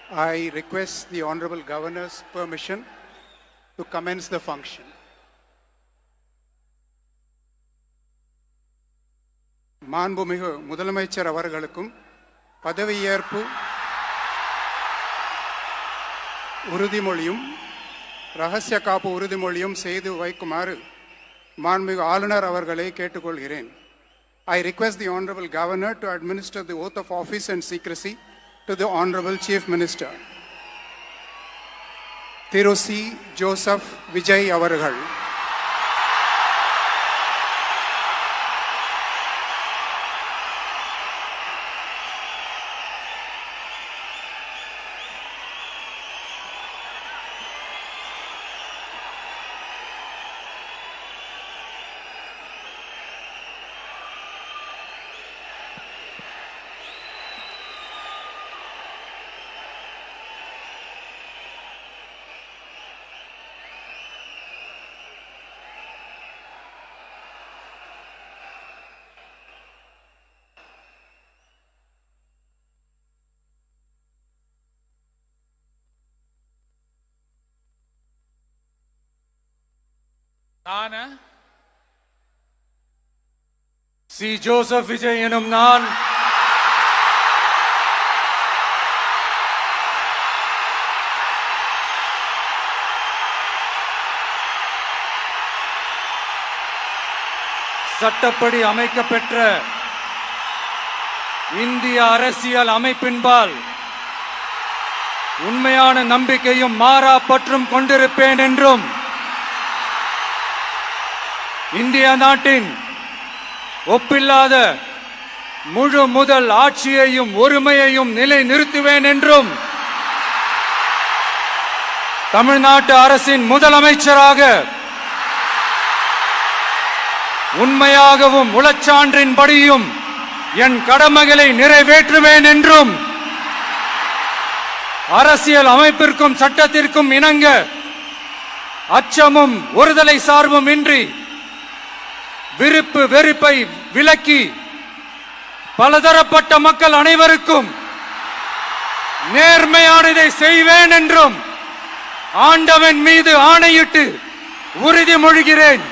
I request the Honorable Governor's permission to commence the function. மாண்புமிகு முதலமைச்சர் அவர்களுக்கும் பதவியேற்பு உறுதிமொழியும் ரகசிய காப்பு உறுதிமொழியும் செய்து வைக்குமாறு மாண்புமிகு ஆளுநர் அவர்களை கேட்டுக்கொள்கிறேன். I request the Honorable Governor to administer the oath of office and secrecy to the Honorable Chief Minister. Thiru C. Joseph Vijay அவர்கள். சி. ஜோசப் விஜய் எனும் நான் சட்டப்படி அமைக்கப்பெற்ற இந்திய அரசியல் அமைப்பின்பால் உண்மையான நம்பிக்கையும் மாறா பற்றும் கொண்டிருப்பேன் என்றும் இந்திய நாட்டின் ஒப்பில்லாத முழு முதல் ஆட்சியையும் ஒருமையையும் நிலை நிறுத்துவேன் என்றும் தமிழ்நாட்டு அரசின் முதலமைச்சராக உண்மையாகவும் உளச்சான்றின்படியும் என் கடமைகளை நிறைவேற்றுவேன் என்றும் அரசியல் அமைப்பிற்கும் சட்டத்திற்கும் இணங்க அச்சமும் ஒருதலை சார்பும் இன்றி விருப்பு வெறுப்பை விலக்கி பலதரப்பட்ட மக்கள் அனைவருக்கும் நேர்மையானதை செய்வேன் என்றும் ஆண்டவன் மீது ஆணையிட்டு உறுதிமொழிகிறேன்.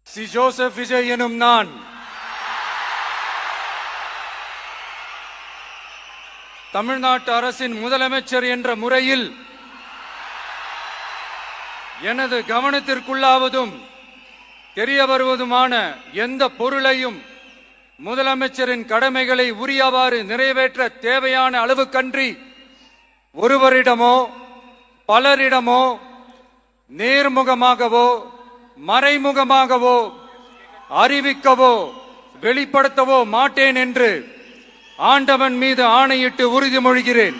சி. ஜோசப் விஜய் எனும் நான் தமிழ்நாட்டு அரசின் முதலமைச்சர் என்ற முறையில் எனது கவனத்திற்குள்ளாவதும் தெரிய வருவதுமான எந்த பொருளையும் முதலமைச்சரின் கடமைகளை உரியவாறு நிறைவேற்ற தேவையான அளவுக்கன்றி ஒருவரிடமோ பலரிடமோ நேர்முகமாகவோ மறைமுகமாகவோ அறிவிக்கவோ வெளிப்படுத்தவோ மாட்டேன் என்று ஆண்டவன் மீது ஆணையிட்டு உறுதிமொழிகிறேன்.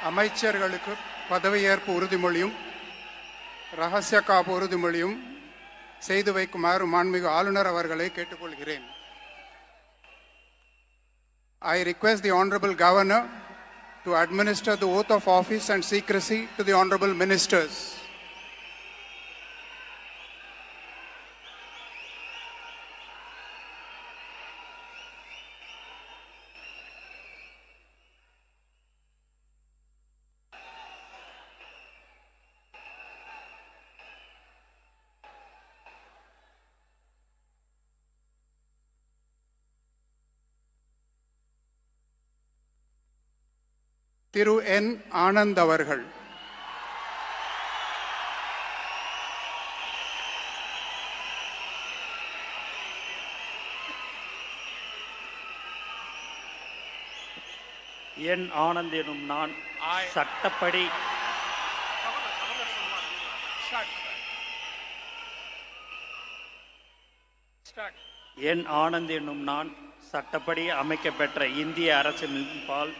அமைச்சர்களுக்கு பதவியேற்பு உறுதிமொழியும் ரகசிய காப்பு உறுதிமொழியும் செய்து வைக்குமாறு மாண்புமிகு ஆளுநர் அவர்களை கேட்டுக்கொள்கிறேன். I request the Honorable Governor to administer the oath of office and secrecy to the Honorable Ministers. திரு என் ஆனந்த் அவர்கள். என் ஆனந்த் எனும் நான் சட்டப்படி என் ஆனந்த் என்னும் நான் சட்டப்படி அமைக்கப்பெற்ற இந்திய அரசின்பால்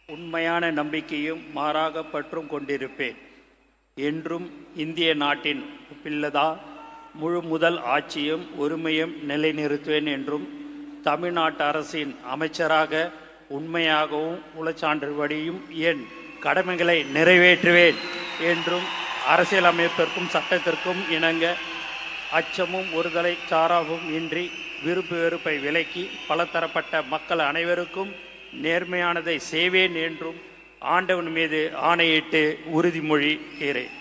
உண்மையான நம்பிக்கையும் மாறாக பற்றும் கொண்டிருப்பேன் என்றும் இந்திய நாட்டின் பிள்ளதா முழு முதல் ஆட்சியும் உரிமையும் நிலைநிறுத்துவேன் என்றும் தமிழ்நாட்டு அரசின் அமைச்சராக உண்மையாகவும் உளச்சான்றுபடியும் என் கடமைகளை நிறைவேற்றுவேன் என்றும் அரசியலமைப்பிற்கும் சட்டத்திற்கும் இணங்க அச்சமும் ஒருதலை சாராவும் இன்றி விருப்பு வெறுப்பை விலக்கி பலதரப்பட்ட மக்கள் அனைவருக்கும் நேர்மையானதை செய்வேன் என்றும் ஆண்டவன் மீது ஆணையிட்டு உறுதிமொழிகிறேன்.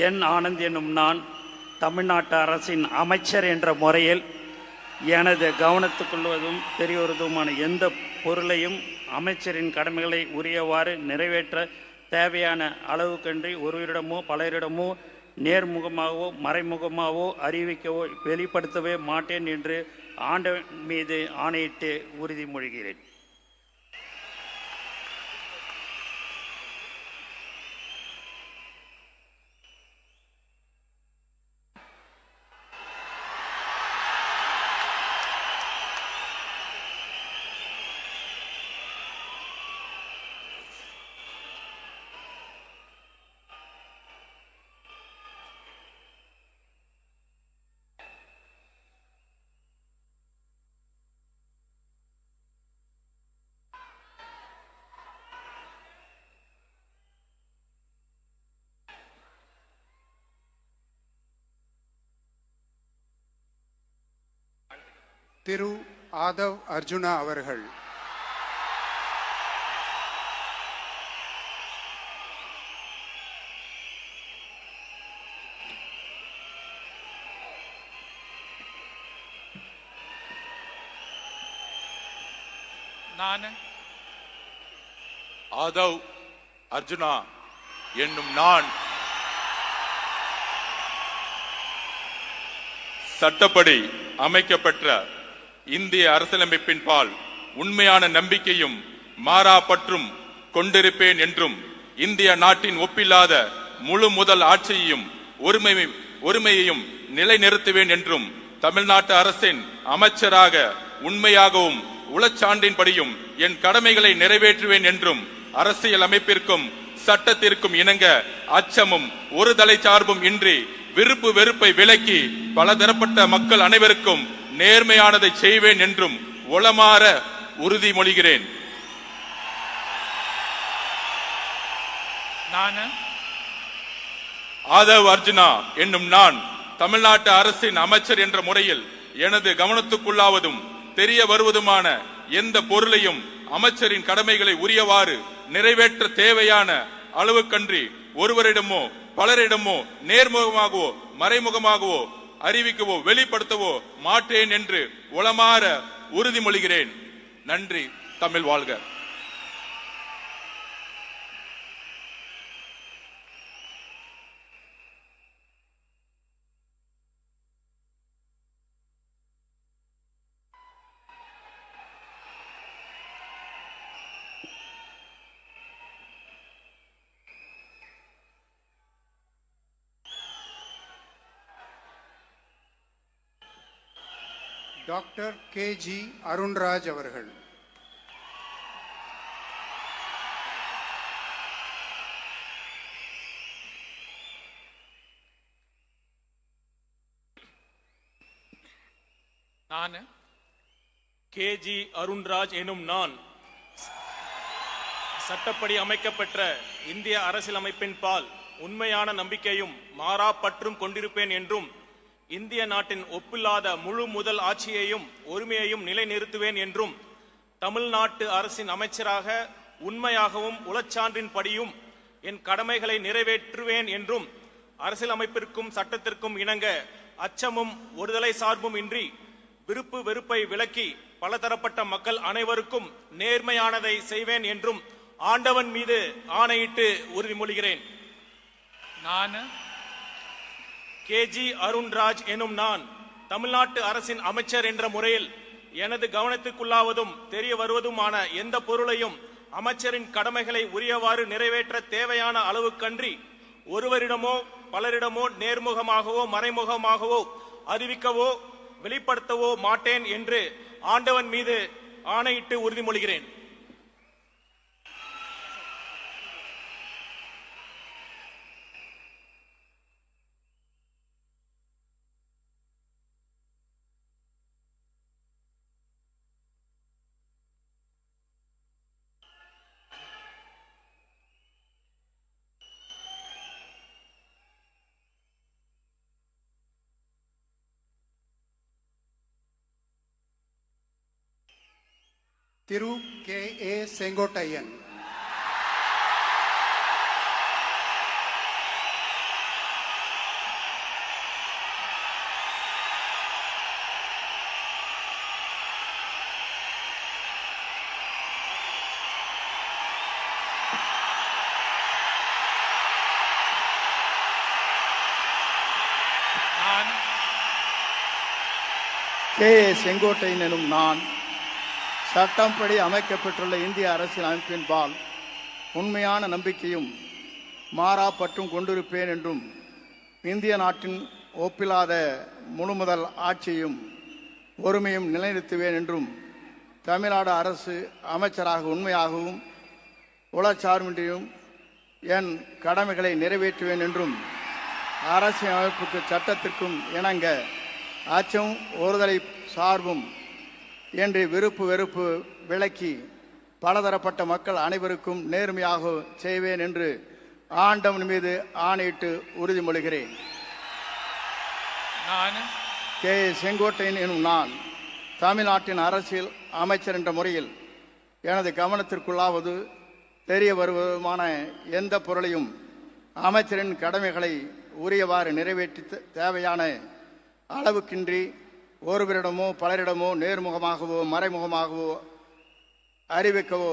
என் ஆனந்த் என்னும் நான் தமிழ்நாட்டு அரசின் அமைச்சர் என்ற முறையில் எனது கவனத்துக்குள்வதும் தெரியவதுமான எந்த பொருளையும் அமைச்சரின் கடமைகளை உரியவாறு நிறைவேற்ற தேவையான அளவுக்கன்றி ஒருவரிடமோ பலரிடமோ நேர்முகமாகவோ மறைமுகமாகவோ அறிவிக்கவோ வெளிப்படுத்தவே மாட்டேன் என்று ஆண்டவன் மீது ஆணையிட்டு உறுதிமொழிகிறேன். திரு ஆதவ் அர்ஜுனா அவர்கள். நான் ஆதவ் அர்ஜுனா என்னும் நான் சட்டப்படி அமைக்கப்பெற்ற இந்திய அரசியலமைப்பின் பால் உண்மையான நம்பிக்கையும் மாறா பற்றும் கொண்டிருப்பேன் என்றும் இந்திய நாட்டின் ஒப்பில்லாத முழு முதல் ஆட்சியையும் ஒருமையையும் நிலைநிறுத்துவேன் என்றும் தமிழ்நாட்டு அரசின் அமைச்சராக உண்மையாகவும் உளச்சான்றின்படியும் என் கடமைகளை நிறைவேற்றுவேன் என்றும் அரசியல் அமைப்பிற்கும் சட்டத்திற்கும் இணங்க அச்சமும் ஒரு தலை சார்பும் இன்றி விருப்பு வெறுப்பை விலக்கி பலதரப்பட்ட மக்கள் அனைவருக்கும் நேர்மையானதை செய்வேன் என்றும் உளமாற உறுதிமொழிகிறேன். ஆதவ் அர்ஜுனா என்னும் நான் தமிழ்நாட்டு அரசின் அமைச்சர் என்ற முறையில் எனது கவனத்துக்குள்ளாவதும் தெரிய வருவதுமான எந்த பொருளையும் அமைச்சரின் கடமைகளை உரியவாறு நிறைவேற்ற தேவையான அளவுக்கன்றி ஒருவரிடமோ பலரிடமோ நேர்முகமாகவோ மறைமுகமாகவோ அறிவிக்கவோ வெளிப்படுத்தவோ மாட்டேன் என்று உளமாற உறுதிமொழிகிறேன். நன்றி. தமிழ் வாழ்க. டாக்டர் KG அருண்ராஜ் அவர்கள். நான் KG அருண்ராஜ் எனும் நான் சட்டப்படி அமைக்கப்பெற்ற இந்திய அரசியலமைப்பின் பால் உண்மையான நம்பிக்கையும் மாறா பற்றும் கொண்டிருப்பேன் என்றும் இந்திய நாட்டின் ஒப்பில்லாத முழு முதல் ஆட்சியையும் ஒருமையையும் நிலைநிறுத்துவேன் என்றும் தமிழ்நாட்டு அரசின் அமைச்சராக உண்மையாகவும் உளச்சான்றின்படியும் என் கடமைகளை நிறைவேற்றுவேன் என்றும் அரசியலமைப்பிற்கும் சட்டத்திற்கும் இணங்க அச்சமும் ஒருதலை சார்பும் இன்றி விருப்பு வெறுப்பை விலக்கி பலதரப்பட்ட மக்கள் அனைவருக்கும் நேர்மையானதை செய்வேன் என்றும் ஆண்டவன் மீது ஆணையிட்டு உறுதிமொழிகிறேன். நான் கேஜி அருண்ராஜ் எனும் நான் தமிழ்நாட்டு அரசின் அமைச்சர் என்ற முறையில் எனது கவனத்துக்குள்ளாவதும் தெரிய வருவதுமான எந்த பொருளையும் அமைச்சரின் கடமைகளை உரியவாறு நிறைவேற்ற தேவையான அளவுக்கன்றி ஒருவரிடமோ பலரிடமோ நேர்முகமாகவோ மறைமுகமாகவோ அறிவிக்கவோ வெளிப்படுத்தவோ மாட்டேன் என்று ஆண்டவன் மீது ஆணையிட்டு உறுதிமொழிகிறேன். Thiru K A Sengottaiyan. K A Sengottaiyan எனும் நான் சட்டப்படி அமைக்கப்பட்டுள்ள இந்திய அரசியல் அமைப்பின்பால் உண்மையான நம்பிக்கையும் மாறா பற்றும் கொண்டிருப்பேன் என்றும் இந்திய நாட்டின் ஒப்பில்லாத முழுமுதல் ஆட்சியும் ஒருமையும் நிலைநிறுத்துவேன் என்றும் தமிழ்நாடு அரசு அமைச்சராக உண்மையாகவும் உளச்சார்பின்றியும் என் கடமைகளை நிறைவேற்றுவேன் என்றும் அரசியல் அமைப்புக்கு சட்டத்திற்கும் இணங்க அச்சம் ஒருதலை சார்பும் என்று விருப்பு வெறுப்பு விலக்கி பலதரப்பட்ட மக்கள் அனைவருக்கும் நேர்மையாக செய்வேன் என்று ஆண்டவன் மீது ஆணையிட்டு உறுதிமொழிகிறேன். நான் கே செங்கோட்டையன் எனும் நான் தமிழ்நாட்டின் அரசியல் அமைச்சர் என்ற முறையில் எனது கவனத்திற்குள்ளாவது தெரிய வருவதுமான எந்த பொருளையும் அமைச்சரின் கடமைகளை உரியவாறு நிறைவேற்றி தேவையான அளவுக்கின்றி ஒருவரிடமோ பலரிடமோ நேர்முகமாகவோ மறைமுகமாகவோ அறிவிக்கவோ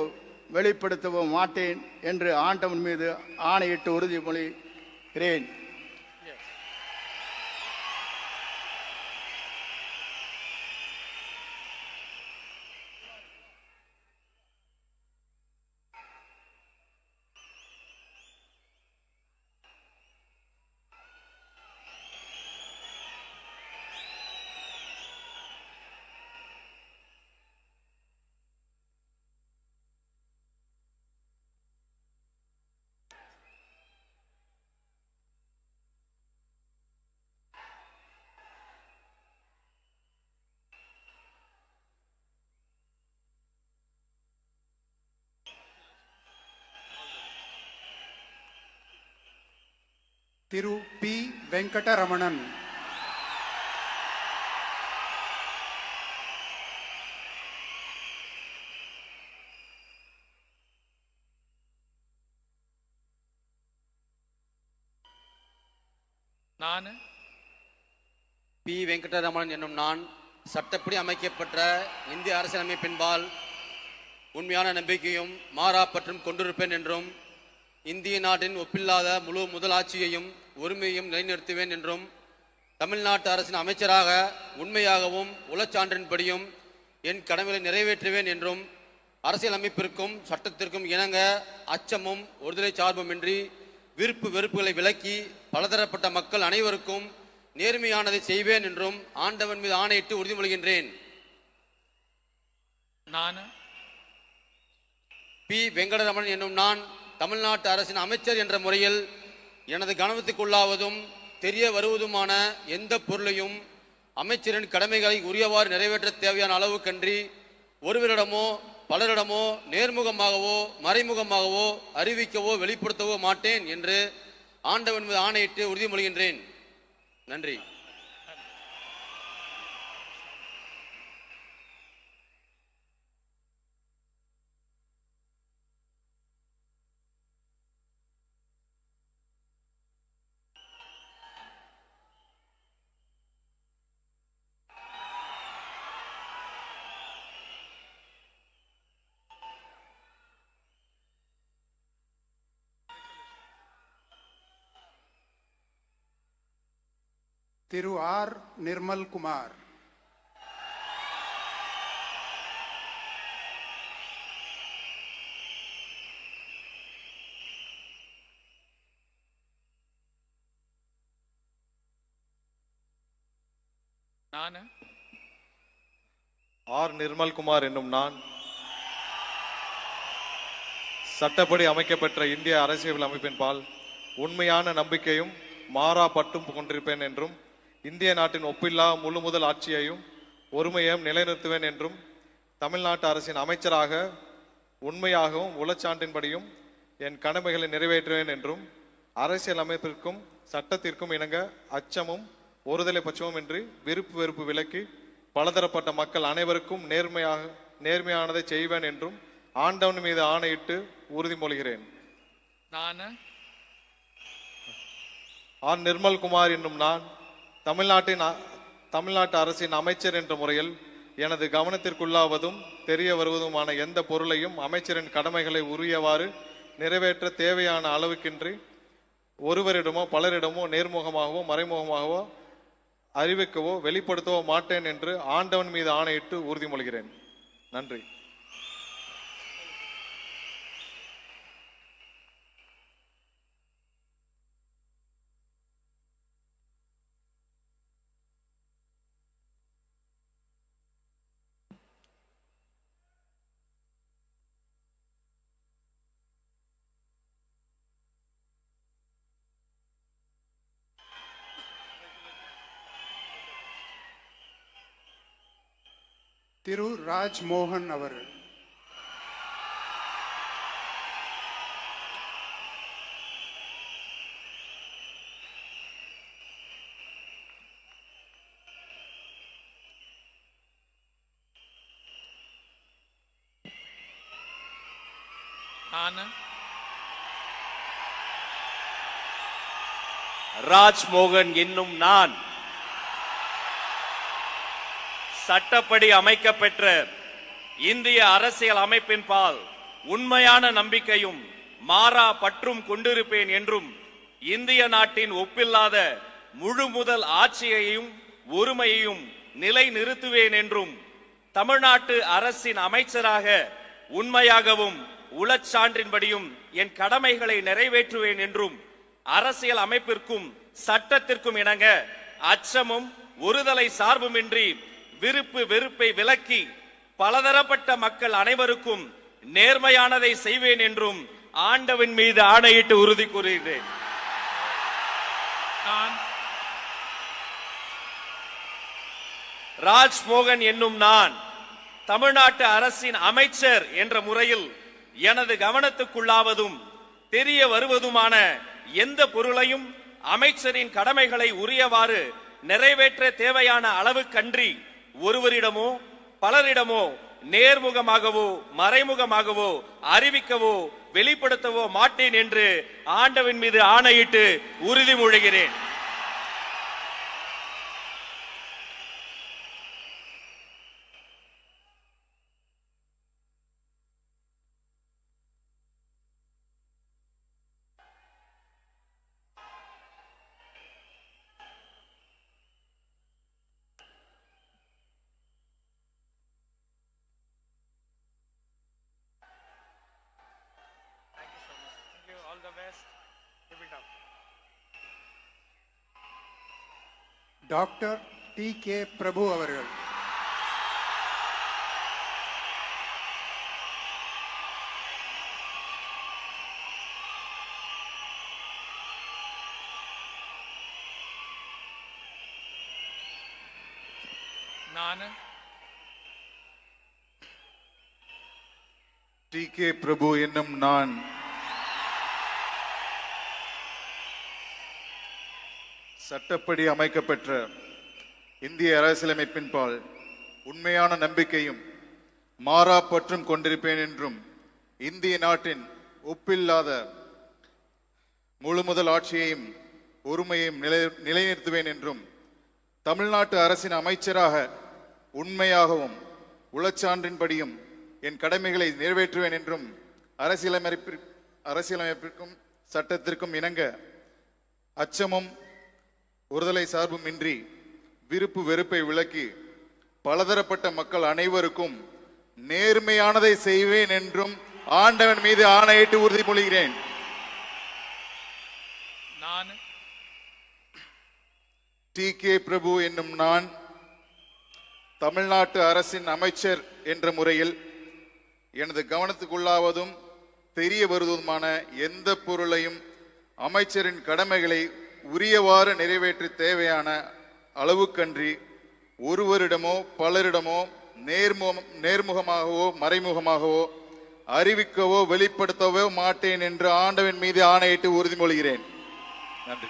வெளிப்படுத்தவோ மாட்டேன் என்று ஆண்டவன் மீது ஆணையிட்டு உறுதிமொழிகிறேன். திரு பி வெங்கடரமணன். நான் பி வெங்கடரமணன் என்னும் நான் சட்டப்படி அமைக்கப்பட்ட இந்திய அரசியலமைப்பின்பால் உண்மையான நம்பிக்கையும் மாறா பற்றும் கொண்டிருப்பேன் என்றும் இந்திய நாட்டின் ஒப்பில்லாத முழு முதலாட்சியையும் உரிமையையும் நிலைநிறுத்துவேன் என்றும் தமிழ்நாட்டு அரசின் அமைச்சராக உண்மையாகவும் உளச்சான்றின்படியும் என் கடமைகளை நிறைவேற்றுவேன் என்றும் அரசியலமைப்பிற்கும் சட்டத்திற்கும் இணங்க அச்சமும் ஒருதலை சார்புமின்றி விருப்பு வெறுப்புகளை விலக்கி பலதரப்பட்ட மக்கள் அனைவருக்கும் நேர்மையானதை செய்வேன் என்றும் ஆண்டவன் மீது ஆணையிட்டு உறுதிமொழிகின்றேன். நான் பி வெங்கடரமணன் என்னும் நான் தமிழ்நாட்டு அரசின் அமைச்சர் என்ற முறையில் எனது கவனத்துக்குள்ளாவதும் தெரிய வருவதுமான எந்த பொருளையும் அமைச்சரின் கடமைகளை உரியவாறு நிறைவேற்ற தேவையான அளவுக்கன்றி ஒருவரிடமோ பலரிடமோ நேர்முகமாகவோ மறைமுகமாகவோ அறிவிக்கவோ வெளிப்படுத்தவோ மாட்டேன் என்று ஆண்டவன் மீது ஆணையிட்டு உறுதிமொழிகின்றேன். நன்றி. திரு ஆர் நிர்மல் குமார், நான் ஆர் நிர்மல்குமார் என்னும் நான் சட்டப்படி அமைக்கப்பெற்ற இந்திய அரசியல் அமைப்பின் பால் உண்மையான நம்பிக்கையும் மாறா பற்றும் கொண்டிருப்பேன் என்றும் இந்திய நாட்டின் ஒப்பில்லா முழு முதல் ஆட்சியையும் ஒருமையையும் நிலைநிறுத்துவேன் என்றும் தமிழ்நாட்டு அரசின் அமைச்சராக உண்மையாகவும் உளச்சான்றின்படியும் என் கடமைகளை நிறைவேற்றுவேன் என்றும் அரசியல் அமைப்பிற்கும் சட்டத்திற்கும் இணங்க அச்சமும் ஒருதலை பட்சமும் இன்றி விருப்பு வெறுப்பு விலக்கி பலதரப்பட்ட மக்கள் அனைவருக்கும் நேர்மையானதை செய்வேன் என்றும் ஆண்டவன் மீது ஆணையிட்டு உறுதிமொழிகிறேன். நான் ஆர் நிர்மல்குமார் என்னும் நான் தமிழ்நாட்டு அரசின் அமைச்சர் என்ற முறையில் எனது கவனத்திற்குள்ளாவதும் தெரிய வருவதுமான எந்த பொருளையும் அமைச்சரின் கடமைகளை உரியவாறு நிறைவேற்ற தேவையான அளவுக்கின்றி ஒருவரிடமோ பலரிடமோ நேர்முகமாகவோ மறைமுகமாகவோ அறிவிக்கவோ வெளிப்படுத்தவோ மாட்டேன் என்று ஆண்டவன் மீது ஆணையிட்டு உறுதிமொழிகிறேன். நன்றி. திரு ராஜ் மோகன் அவர்கள், நான் ராஜ்மோகன் என்னும் நான் சட்டப்படி அமைக்கப்பெற்ற இந்திய அரசியல் அமைப்பின் பால் உண்மையான நம்பிக்கையும் மாறா பற்றும் கொண்டிருப்பேன் என்றும் இந்திய நாட்டின் ஒப்பில்லாத முழு முதல் ஆட்சியையும் ஒருமையையும் நிலைநிறுத்துவேன் என்றும் தமிழ்நாட்டு அரசின் அமைச்சராக உண்மையாகவும் உளச்சான்றின்படியும் என் கடமைகளை நிறைவேற்றுவேன் என்றும் அரசியல் அமைப்பிற்கும் சட்டத்திற்கும் இணங்க அச்சமும் ஒருதலை சார்புமின்றி விருப்பு வெறுப்பை விலக்கி பலதரப்பட்ட மக்கள் அனைவருக்கும் நேர்மையானதை செய்வேன் என்றும் ஆண்டவன் மீது ஆணையிட்டு உறுதி கூறுகிறேன். ராஜ்மோகன் என்னும் நான் தமிழ்நாட்டு அரசின் அமைச்சர் என்ற முறையில் எனது கவனத்துக்குள்ளாவதும் தெரிய வருவதுமான எந்த பொருளையும் அமைச்சரின் கடமைகளை உரியவாறு நிறைவேற்ற தேவையான அளவுக்கன்றி ஒருவரிடமோ பலரிடமோ நேர்முகமாகவோ மறைமுகமாகவோ அறிவிக்கவோ வெளிப்படுத்தவோ மாட்டேன் என்று ஆண்டவன் மீது ஆணையிட்டு உறுதிமொழிகிறேன். டாக்டர் டி கே பிரபு அவர்கள், நான் டி கே பிரபு என்னும் நான் சட்டப்படி அமைக்கப்பெற்ற இந்திய அரசியலமைப்பின் பால் உண்மையான நம்பிக்கையும் மாறா பற்றும் கொண்டிருப்பேன் என்றும் இந்திய நாட்டின் ஒப்பில்லாத முழு முதல் ஆட்சியையும் ஒருமையையும் நிலைநிறுத்துவேன் என்றும் தமிழ்நாட்டு அரசின் அமைச்சராக உண்மையாகவும் உளச்சான்றின்படியும் என் கடமைகளை நிறைவேற்றுவேன் என்றும் அரசியலமைப்பிற்கும் சட்டத்திற்கும் இணங்க அச்சமும் ஒருதலை சார்புமின்றி விருப்பு வெறுப்பை விலக்கி பலதரப்பட்ட மக்கள் அனைவருக்கும் நேர்மையானதை செய்வேன் என்றும் ஆண்டவன் மீது ஆணையிட்டு உறுதிமொழிகிறேன். நான் டி.கே. பிரபு என்னும் நான் தமிழ்நாட்டு அரசின் அமைச்சர் என்ற முறையில் எனது கவனத்துக்குள்ளாவதும் தெரிய வருவதுமான எந்த பொருளையும் அமைச்சரின் கடமைகளை உரியவாறு நிறைவேற்ற தேவையான அளவுக்கன்றி ஒருவரிடமோ பலரிடமோ நேர்முகமாகவோ மறைமுகமாகவோ அறிவிக்கவோ வெளிப்படுத்தவோ மாட்டேன் என்று ஆண்டவன் மீது ஆணையிட்டு உறுதிமொழிகிறேன். நன்றி.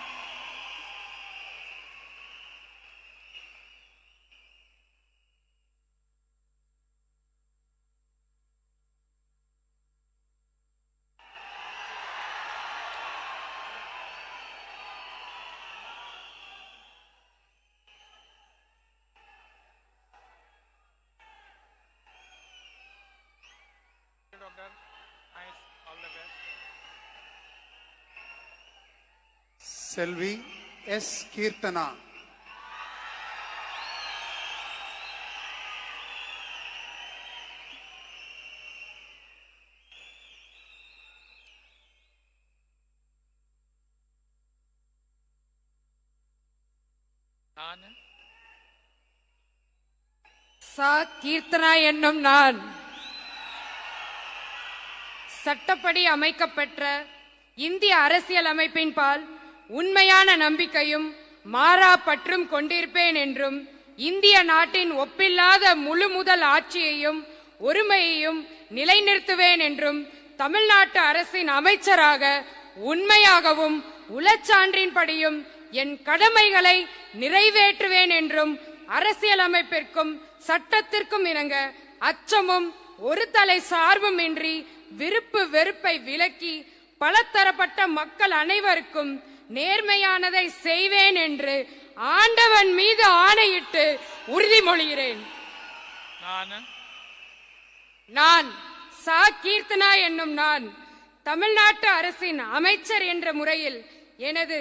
Doctor nice all the best. செல்வி எஸ். கீர்த்தனா. நான் சா. கீர்த்தனா என்னும் நான் சட்டப்படி அமைக்கப்பெற்ற இந்திய அரசியல் அமைப்பின் பால் உண்மையான நம்பிக்கையும் மாறா பற்றும் கொண்டிருப்பேன் என்றும் இந்திய நாட்டின் ஒப்பில்லாத முழு முதல் ஆட்சியையும் ஒருமையையும் நிலைநிறுத்துவேன் என்றும் தமிழ்நாட்டு அரசின் அமைச்சராக உண்மையாகவும் உளச்சான்றின்படியும் என் கடமைகளை நிறைவேற்றுவேன் என்றும் அரசியலமைப்பிற்கும் சட்டத்திற்கும் இணங்க அச்சமும் ஒரு தலை சார்பும் இன்றி விருப்பு வெறுப்பை விலக்கி பலதரப்பட்ட மக்கள் அனைவருக்கும் நேர்மையானதை செய்வேன் என்று ஆண்டவன் மீது ஆணையிட்டு உறுதிமொழிகிறேன். நான் சா. கீர்த்தனா என்னும் நான் தமிழ்நாட்டு அரசின் அமைச்சர் என்ற முறையில் எனது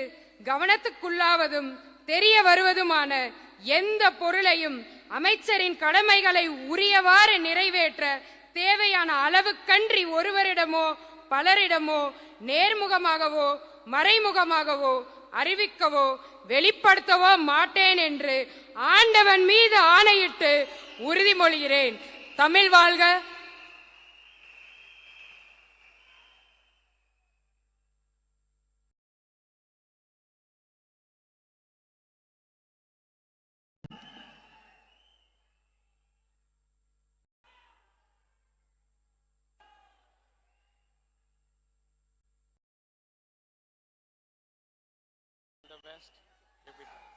கவனத்துக்குள்ளாவதும் தெரிய வருவதுமான எந்த பொருளையும் அமைச்சரின் கடமைகளை உரியவாறு நிறைவேற்ற தேவையான அளவுக்கன்றி ஒருவரிடமோ பலரிடமோ நேர்முகமாகவோ மறைமுகமாகவோ அறிவிக்கவோ வெளிப்படுத்தவோ மாட்டேன் என்று ஆண்டவன் மீது ஆணையிட்டு உறுதிமொழிகிறேன். தமிழ் வாழ்க. the best. Keep it.